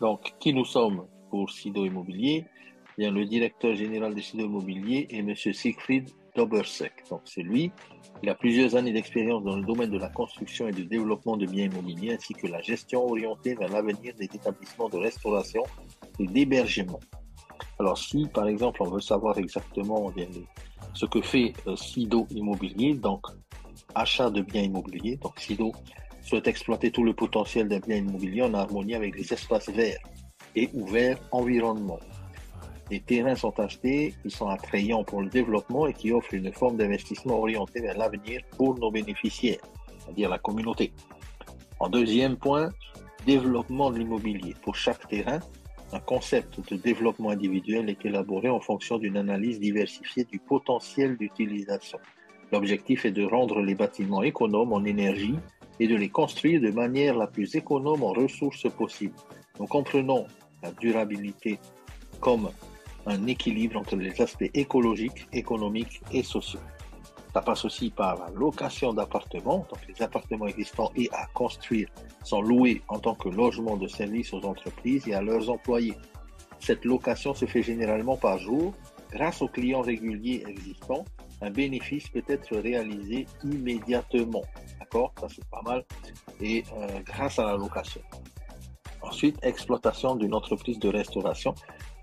Donc, qui nous sommes pour Sido Immobilier? Bien, le directeur général de Sido Immobilier est Monsieur Siegfried Dobersek. Donc, c'est lui. Il a plusieurs années d'expérience dans le domaine de la construction et du développement de biens immobiliers, ainsi que la gestion orientée vers l'avenir des établissements de restauration et d'hébergement. Alors, si, par exemple, on veut savoir exactement bien, ce que fait Sido Immobilier, donc achat de biens immobiliers, donc Sido souhaite exploiter tout le potentiel d'un bien immobilier en harmonie avec les espaces verts et ouverts environnement. Les terrains sont achetés qui sont attrayants pour le développement et qui offrent une forme d'investissement orienté vers l'avenir pour nos bénéficiaires, c'est-à-dire la communauté. En deuxième point, développement de l'immobilier. Pour chaque terrain, un concept de développement individuel est élaboré en fonction d'une analyse diversifiée du potentiel d'utilisation. L'objectif est de rendre les bâtiments économes en énergie et de les construire de manière la plus économe en ressources possible. Nous comprenons la durabilité comme un équilibre entre les aspects écologiques, économiques et sociaux. Ça passe aussi par la location d'appartements. Donc, les appartements existants et à construire sont loués en tant que logement de service aux entreprises et à leurs employés. Cette location se fait généralement par jour. Grâce aux clients réguliers existants, un bénéfice peut être réalisé immédiatement. D'accord? Ça, c'est pas mal. Et grâce à la location. Ensuite, exploitation d'une entreprise de restauration.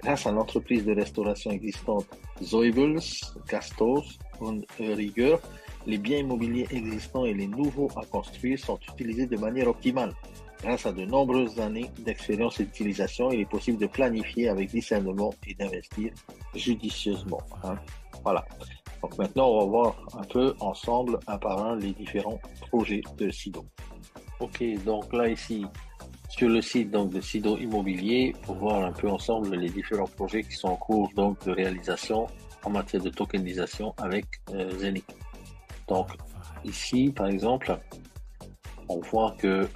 Grâce à l'entreprise de restauration existante Zoibels, Gastos et Rieger, les biens immobiliers existants et les nouveaux à construire sont utilisés de manière optimale. Grâce à de nombreuses années d'expérience et d'utilisation, il est possible de planifier avec discernement et d'investir judicieusement. Voilà. Donc maintenant, on va voir un peu ensemble, un par un, les différents projets de Sido. Ok, donc là ici, sur le site donc de Sido Immobilier, pour voir un peu ensemble les différents projets qui sont en cours donc de réalisation en matière de tokenisation avec Zenith. Donc ici, par exemple, on voit que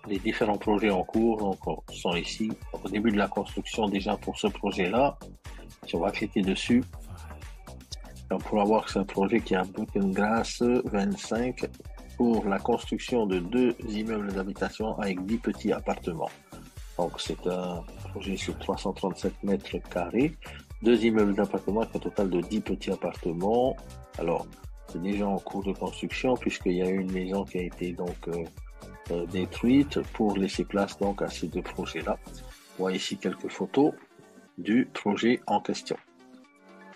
les différents projets en cours donc, sont ici. Donc, au début de la construction déjà pour ce projet-là, si on va cliquer dessus, on pourra voir que c'est un projet qui a Grasse 25 pour la construction de 2 immeubles d'habitation avec 10 petits appartements. Donc c'est un projet sur 337 mètres carrés, 2 immeubles d'appartements avec un total de 10 petits appartements. Alors c'est déjà en cours de construction puisqu'il y a une maison qui a été donc détruite pour laisser place donc à ces deux projets-là. On voit ici quelques photos du projet en question.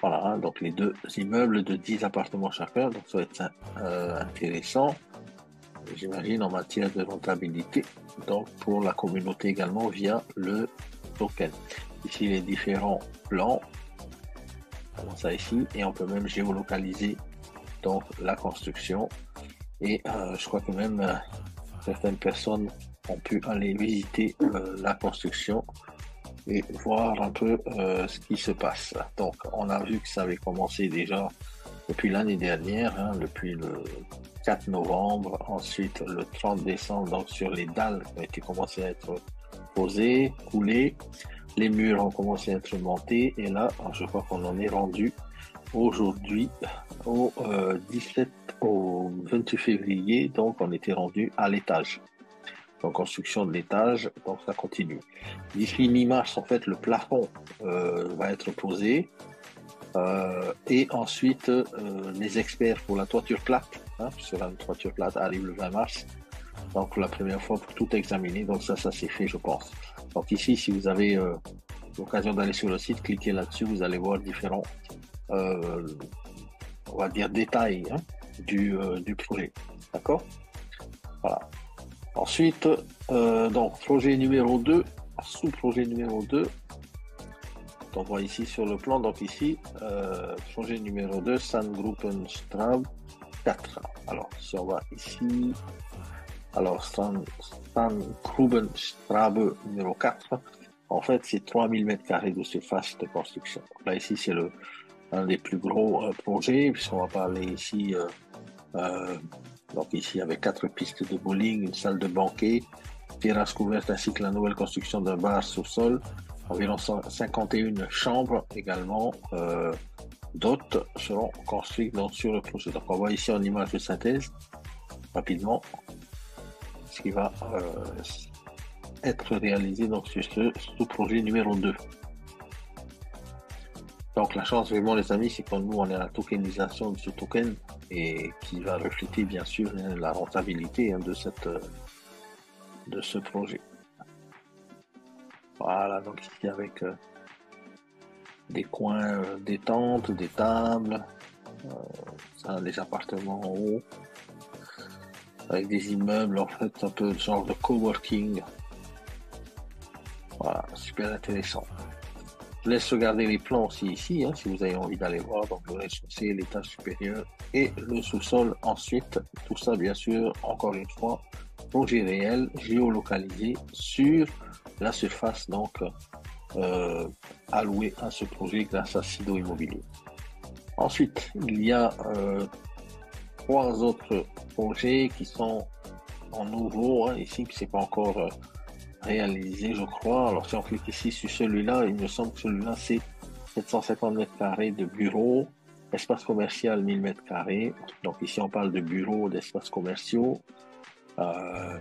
Voilà, donc les 2 immeubles de 10 appartements chacun, donc ça va être intéressant, j'imagine, en matière de rentabilité, donc pour la communauté également via le token. Ici les différents plans, comme ça ici, et on peut même géolocaliser donc la construction, et je crois que même certaines personnes ont pu aller visiter la construction et voir un peu ce qui se passe. Donc, on a vu que ça avait commencé déjà depuis l'année dernière, depuis le 4 novembre, ensuite le 30 décembre, donc sur les dalles qui ont été commencées à être posées, coulées, les murs ont commencé à être montés, et là, je crois qu'on en est rendu aujourd'hui au 28 février, donc on était rendu à l'étage. Donc construction de l'étage, donc ça continue. D'ici mi-mars, en fait, le plafond va être posé. Et ensuite, les experts pour la toiture plate, puisque la toiture plate arrive le 20 mars. Donc pour la première fois pour tout examiner. Donc ça s'est fait, je pense. Donc ici, si vous avez l'occasion d'aller sur le site, cliquez là-dessus, vous allez voir différents, on va dire, détails du projet. D'accord? Voilà. Ensuite, donc projet numéro 2, sous-projet numéro 2, on voit ici sur le plan, donc ici, projet numéro 2, Sandgruppenstraße 4. Alors, si on va ici, alors Sandgruppenstraße numéro 4, en fait, c'est 3000 m² de surface de construction. Là, ici, c'est un des plus gros projets, puisqu'on va parler ici donc ici avec 4 pistes de bowling, une salle de banquet, terrasse couverte ainsi que la nouvelle construction d'un bar sous-sol, environ 51 chambres également, d'autres seront construites donc, sur le projet. Donc on voit ici en image de synthèse, rapidement, ce qui va être réalisé donc sur ce sous-projet numéro 2. Donc la chance vraiment les amis, c'est que nous on est à la tokenisation de ce token et qui va refléter bien sûr la rentabilité de ce projet. Voilà, donc ici avec des coins détente, des tables, des appartements en haut, avec des immeubles en fait un peu de genre de coworking. Voilà, super intéressant. Je laisse regarder les plans aussi ici, hein, si vous avez envie d'aller voir. Donc le rez-de-chaussée, l'étage supérieur et le sous-sol ensuite. Tout ça, bien sûr, encore une fois, projet réel, géolocalisé sur la surface donc allouée à ce projet grâce à Sido Immobilier. Ensuite, il y a 3 autres projets qui sont en nouveau, hein, ici, c'est pas encore réalisé, je crois. Alors, si on clique ici sur celui-là, il me semble que celui-là, c'est 750 mètres carrés de bureaux, espace commercial 1000 mètres carrés. Donc, ici, on parle de bureaux, d'espaces commerciaux. Pas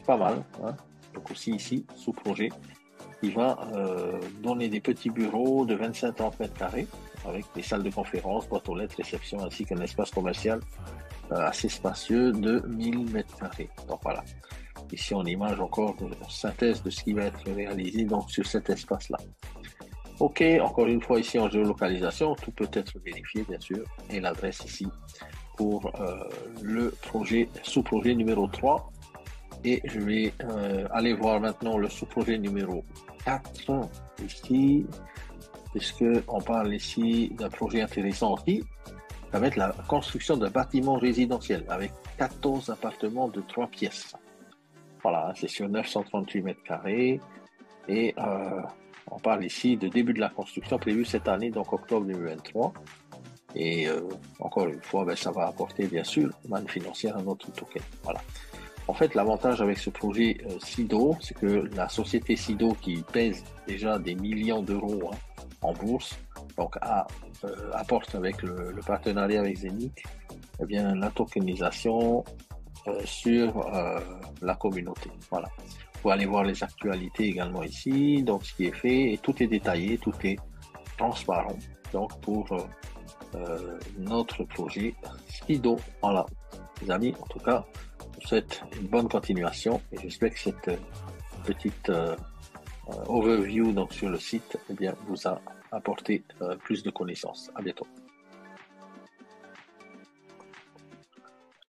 mal, hein. Donc, aussi ici, sous projet, il va donner des petits bureaux de 25-30 mètres carrés avec des salles de conférence, boîtes aux lettres, réception, ainsi qu'un espace commercial assez spacieux de 1000 mètres carrés. Donc, voilà. Ici, on image encore une synthèse de ce qui va être réalisé donc sur cet espace-là. Ok, encore une fois ici en géolocalisation, tout peut être vérifié bien sûr, et l'adresse ici pour le projet, sous-projet numéro 3. Et je vais aller voir maintenant le sous-projet numéro 4 ici, puisque on parle ici d'un projet intéressant aussi. Ça va être la construction d'un bâtiment résidentiel avec 14 appartements de 3 pièces. Voilà, c'est sur 938 mètres carrés et on parle ici de début de la construction prévue cette année, donc octobre 2023. Et encore une fois, ça va apporter bien sûr manne financière à notre token. Voilà. En fait, l'avantage avec ce projet Sido, c'est que la société Sido qui pèse déjà des millions d'euros en bourse, donc apporte avec le partenariat avec Zenic, eh bien la tokenisation sur la communauté. Voilà. Vous pouvez aller voir les actualités également ici, donc ce qui est fait, et tout est détaillé, tout est transparent. Donc pour notre projet Sido. Voilà. Les amis, en tout cas, je vous souhaite une bonne continuation et j'espère que cette petite overview donc, sur le site eh bien, vous a apporté plus de connaissances. À bientôt.